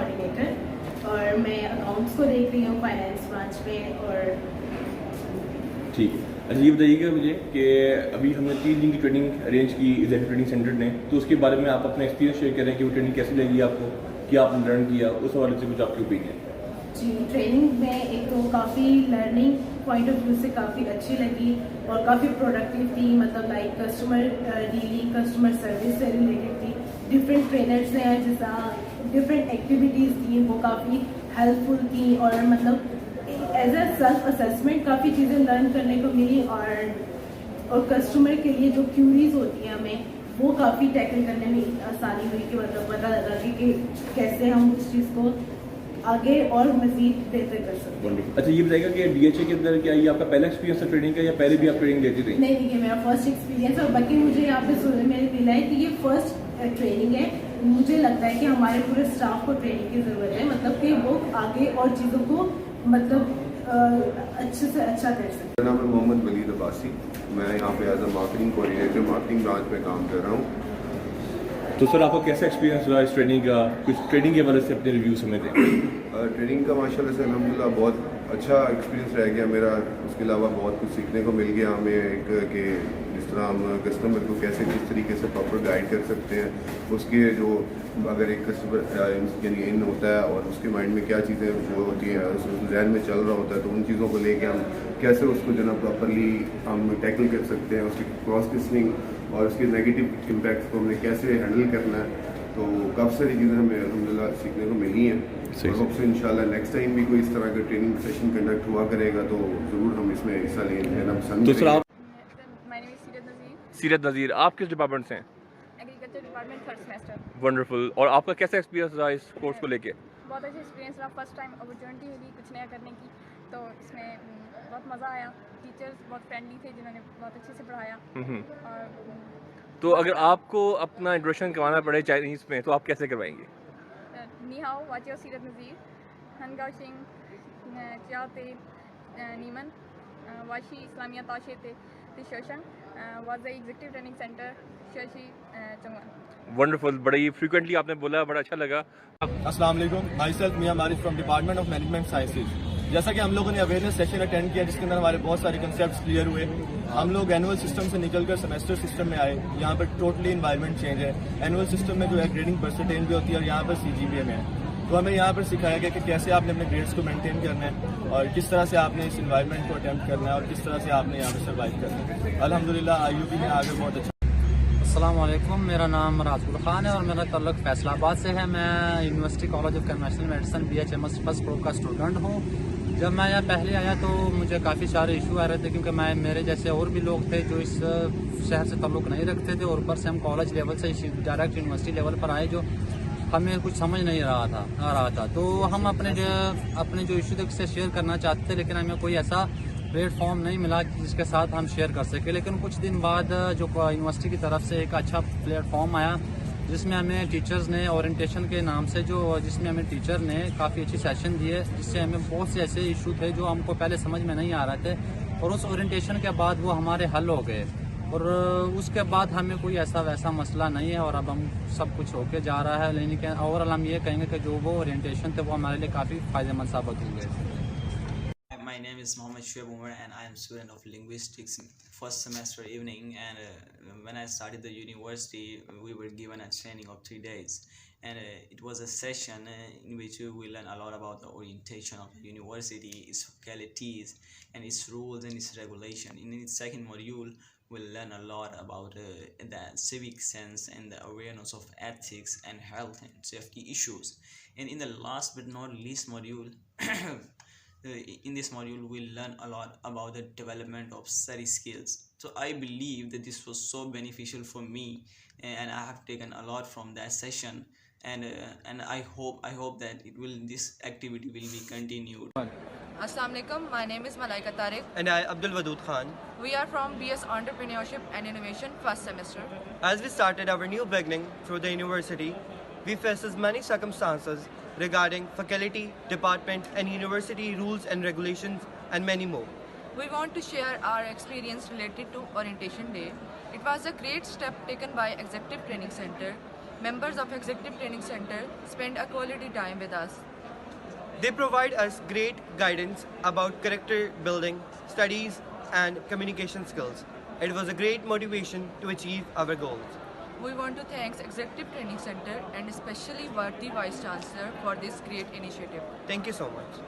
Coordinator और मैं accounts को देख रही हूँ फाइनेंस ब्रांच में। और ठीक है, अच्छा ये बताइएगा मुझे कि अभी हमने 3 दिन की ट्रेनिंग अरेंज की इज़ेफ ट्रेनिंग सेंटर ने, तो उसके बारे में आप अपना एक्सपीरियंस शेयर करें कि वो ट्रेनिंग कैसी लगी आपको, क्या आपने लर्न किया, उस हवाले से कुछ आपकी ओपिनियन। जी, ट्रेनिंग में एक तो काफ़ी लर्निंग पॉइंट ऑफ व्यू से काफ़ी अच्छी लगी और काफ़ी प्रोडक्टिव थी, मतलब like customer dealing, customer service से रिलेटेड थी। डिफरेंट ट्रेनर्स हैं जैसा डिफरेंट एक्टिविटीज़ थी, वो काफ़ी हेल्पफुल थी और मतलब एज ए सेल्फ असेसमेंट काफ़ी चीज़ें लर्न करने को मिली। और कस्टमर के लिए जो क्यूरीज होती हैं हमें वो काफ़ी टैकल करने में आसानी हुई कि मतलब पता लगा कि कैसे हम उस चीज़ को आगे और मज़ीद बेहतर कर सकते हैं। अच्छा ये बताइएगा कि डीएचए के अंदर क्या ये आपका पहला एक्सपीरियंस था ट्रेनिंग का, या पहले भी आप ट्रेनिंग लेती रही? नहीं, देखिए मेरा फर्स्ट एक्सपीरियंस है और बाकी मुझे यहाँ पे सुनने में मिला है कि ये फर्स्ट ट्रेनिंग है। मुझे लगता है कि हमारे पूरे स्टाफ को ट्रेनिंग की ज़रूरत है, मतलब कि वो आगे और चीज़ों को मतलब अच्छे से अच्छा कर सकें। मेरा नाम है मोहम्मद वलीद अब्बासी, मैं यहाँ पे as a marketing coordinator marketing branch में काम कर रहा हूँ। तो सर आपको कैसा एक्सपीरियंस रहा इस ट्रेनिंग का, कुछ ट्रेनिंग के हवाले से अपने रिव्यूज हमें दें। ट्रेनिंग का माशाल्लाह से अल्हम्दुलिल्लाह बहुत अच्छा एक्सपीरियंस रह गया मेरा। उसके अलावा बहुत कुछ सीखने को मिल गया हमें, एक कि जिस तरह हम कस्टमर को कैसे किस तरीके से प्रॉपर गाइड कर सकते हैं, उसके जो अगर एक कस्टमर यानी इन होता है और उसके माइंड में क्या चीज़ें वो होती हैं, उस जहन में चल रहा होता है, तो उन चीज़ों को लेके हम कैसे उसको जो ना प्रॉपरली हम टैकल कर सकते हैं, उसकी क्रॉस लिसनिंग और उसके नेगेटिव इम्पैक्ट को हमने कैसे हैंडल करना है। तो काफ़ी सारी चीज़ें हमें अल्हम्दुलिल्लाह सीखने को मिली हैं और होप से इंशाल्लाह नेक्स्ट टाइम भी कोई इस तरह का ट्रेनिंग सेशन कंडक्ट हुआ करेगा तो ज़रूर हम इसमें हिस्सा लेना पसंद तो सर आप My name is Sirat Nazir, सीरत नज़ीर, आप किस डिपार्टमेंट से हैं? Agriculture department first semester. Wonderful. और आपका कैसा एक्सपीरियंस रहा इस कोर्स को लेके? बहुत अच्छा एक्सपीरियंस रहा, फर्स्ट टाइम अपॉर्चुनिटी मिली कुछ नया करने की, तो इसमें बहुत मज़ा आया। टीचर्स बहुत फ्रेंडली थे जिन्होंने बहुत अच्छे से पढ़ाया। और तो अगर आपको अपना इंट्रोडक्शन करवाना पड़े चाइनीज़ में तो आप कैसे करवाएंगे? नी हाओ, वाचियो सीरत नज़ीर, हनगाओ शिंग, चाते नीमन, वाशी इस्लामिया ताशेते तिशोशन, वाज़ एग्जीक्यूटिव ट्रेनिंग सेंटर शशि चंगवन। वंडरफुल, बड़ी फ्रीक्वेंटली आपने बोला, बड़ा अच्छा लगा। अस्सलाम वालेकुम, माई सेल्फ मियां Marif from department of management sciences. जैसा कि हम लोगों ने अवेयरनेस सेशन अटेंड किया जिसके अंदर हमारे बहुत सारे कंसेप्ट्स क्लियर हुए। हम लोग एनुअल सिस्टम से निकलकर सेमेस्टर सिस्टम में आए। यहाँ पर टोटली इन्वायरमेंट चेंज है। एनुअल सिस्टम में जो है ग्रेडिंग परसेंटेज भी होती है और यहाँ पर CGPA में है। तो हमें यहाँ पर सिखाया गया कि कैसे आपने अपने ग्रेड्स को मेंटेन करना है और किस तरह से आपने इस इन्वायरमेंट को अटेम्प्ट करना है और किस तरह से आपने यहाँ पर सर्वाइव करना है। अल्हम्दुलिल्लाह IUP में आगे बहुत अच्छा। अस्सलाम वालेकुम, मेरा नाम राजुल खान है और मेरा ताल्लुक फैसलाबाद से है। मैं university college of conventional medicine BHMS first pro का स्टूडेंट हूँ। जब मैं यहाँ पहले आया तो मुझे काफ़ी सारे इशू आ रहे थे क्योंकि मेरे जैसे और भी लोग थे जो इस शहर से ताल्लुक नहीं रखते थे और ऊपर से हम कॉलेज लेवल से डायरेक्ट यूनिवर्सिटी लेवल पर आए जो हमें कुछ समझ नहीं आ रहा था। तो हम अपने जो इशू थे उससे शेयर करना चाहते थे, लेकिन हमें कोई ऐसा प्लेटफॉर्म नहीं मिला जिसके साथ हम शेयर कर सके। लेकिन कुछ दिन बाद जो यूनिवर्सिटी की तरफ से एक अच्छा प्लेटफॉर्म आया जिसमें हमें टीचर्स ने ओरिएंटेशन के नाम से जिसमें हमें टीचर ने काफ़ी अच्छी सेशन दिए, जिससे हमें बहुत से ऐसे इशू थे जो हमको पहले समझ में नहीं आ रहे थे और उस ओरिएंटेशन के बाद वो हमारे हल हो गए और उसके बाद हमें कोई ऐसा वैसा मसला नहीं है और अब हम सब कुछ होके जा रहा है। लेकिन ओवरऑल हम ये कहेंगे कि जो वो ओरिएंटेशन थे वो हमारे लिए काफ़ी फ़ायदेमंद साबित हुए। My name is Mohammed Shoaib Umar and I am student of linguistics in first semester evening, and when I started the university we were given a training of 3 days, and it was a session in which we learn a lot about the orientation of the university, its faculties and its rules and its regulation. In its second module we'll learn a lot about the civic sense and the awareness of ethics and health and safety issues, and in the last but not least module in this module we'll learn a lot about the development of study skills. So I believe that this was so beneficial for me and I have taken a lot from that session, and I hope that this activity will be continued. Assalamu alaikum, my name is Malaika Tariq And I, Abdul Wadood Khan. We are from BS Entrepreneurship and Innovation first semester. As we started our new beginning through the university, we faced many circumstances regarding faculty, department and university rules and regulations and many more. We want to share our experience related to Orientation Day. It was a great step taken by Executive Training Center. members of Executive Training Center spend a quality time with us. They provide us great guidance about character building, studies, and communication skills. It was a great motivation to achieve our goals. We want to thank Executive Training Center and especially Varti Vice Chancellor for this great initiative. Thank you so much.